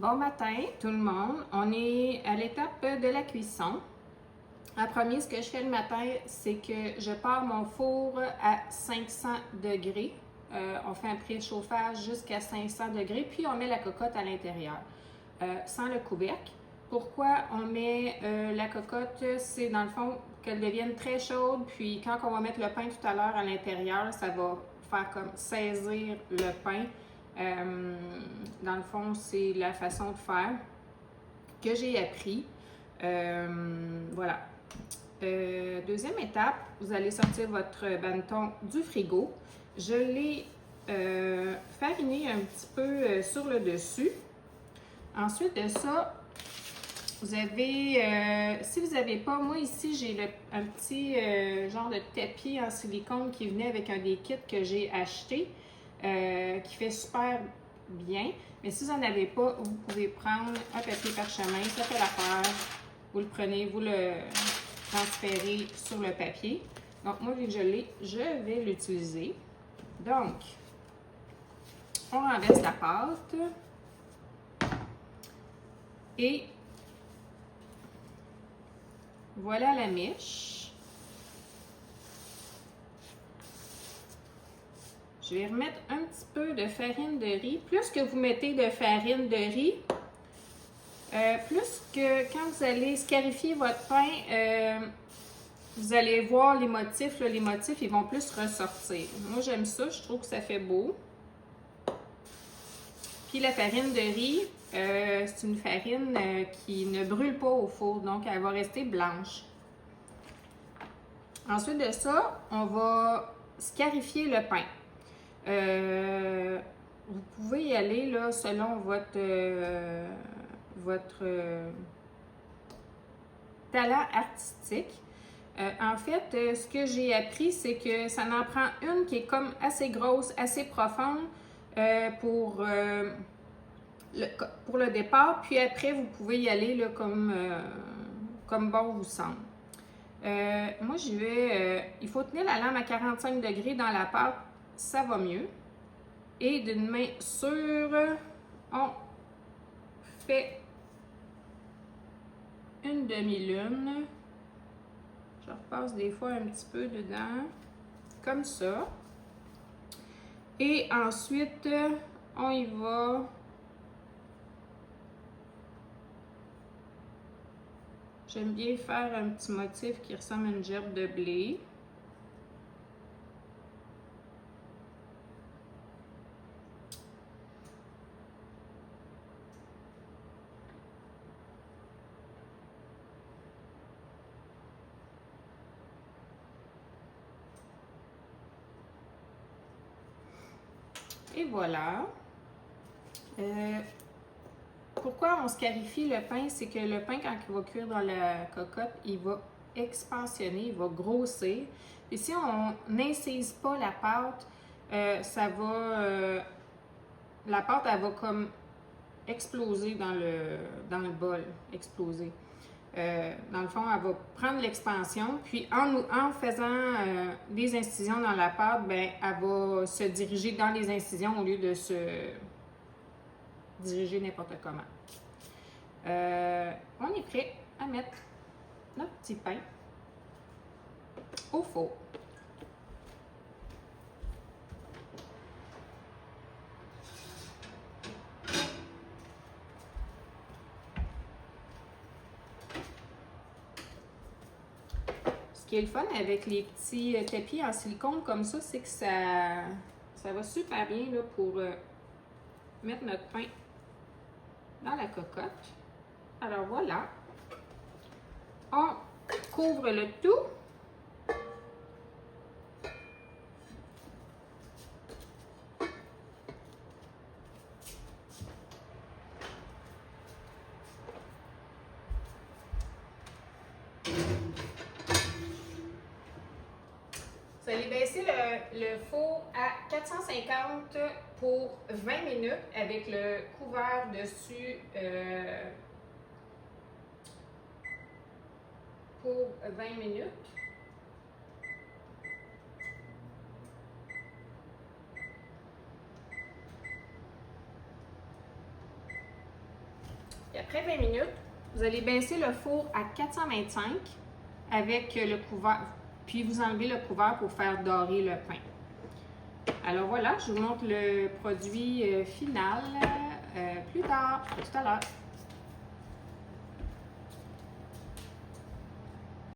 Bon matin tout le monde, on est à l'étape de la cuisson. En premier, ce que je fais le matin, c'est que je pars mon four à 500 degrés. On fait un préchauffage jusqu'à 500 degrés, puis on met la cocotte à l'intérieur, sans le couvercle. Pourquoi on met la cocotte? C'est dans le fond qu'elle devienne très chaude, puis quand on va mettre le pain tout à l'heure à l'intérieur, ça va faire comme saisir le pain. Dans le fond, c'est la façon de faire que j'ai appris. Voilà. Deuxième étape, vous allez sortir votre banneton du frigo. Je l'ai fariné un petit peu sur le dessus. Ensuite de ça, vous avez, si vous n'avez pas, moi ici j'ai un petit genre de tapis en silicone qui venait avec un des kits que j'ai acheté, qui fait super bien. Mais si vous n'en avez pas, vous pouvez prendre un papier parchemin, ça fait l'affaire. Vous le prenez, vous le transférez sur le papier. Donc moi, vu que je l'ai, je vais l'utiliser. Donc, on renverse la pâte. Et voilà la miche. Je vais remettre un petit peu de farine de riz. Plus que vous mettez de farine de riz, plus que quand vous allez scarifier votre pain, vous allez voir les motifs. Là, les motifs, ils vont plus ressortir. Moi, j'aime ça. Je trouve que ça fait beau. Puis la farine de riz, c'est une farine qui ne brûle pas au four. Donc, elle va rester blanche. Ensuite de ça, on va scarifier le pain. Vous pouvez y aller là, selon votre talent artistique. En fait, ce que j'ai appris, c'est que ça en prend une qui est comme assez grosse, assez profonde pour le départ. Puis après, vous pouvez y aller là, comme bon vous semble. Moi, j'y vais. Il faut tenir la lame à 45 degrés dans la pâte, ça va mieux. Et d'une main sûre, on fait une demi-lune. Je repasse des fois un petit peu dedans, comme ça. Et ensuite, on y va. J'aime bien faire un petit motif qui ressemble à une gerbe de blé. Et voilà. Pourquoi on scarifie le pain? C'est que le pain, quand il va cuire dans la cocotte, il va expansionner, il va grossir. Et si on n'incise pas la pâte, la pâte, elle va comme exploser dans le bol, exploser. Dans le fond, elle va prendre l'expansion, puis en faisant des incisions dans la pâte, ben, elle va se diriger dans les incisions au lieu de se diriger n'importe comment. On est prêt à mettre notre petit pain au four. Ce qui est le fun avec les petits tapis en silicone comme ça, c'est que ça va super bien là, pour mettre notre pain dans la cocotte. Alors voilà, on couvre le tout. Vous allez baisser le four à 450 pour 20 minutes avec le couvert dessus pour 20 minutes. après 20 minutes, vous allez baisser le four à 425 avec le couvert, puis vous enlevez le couvert pour faire dorer le pain. Alors voilà, je vous montre le produit final plus tard. À tout à l'heure.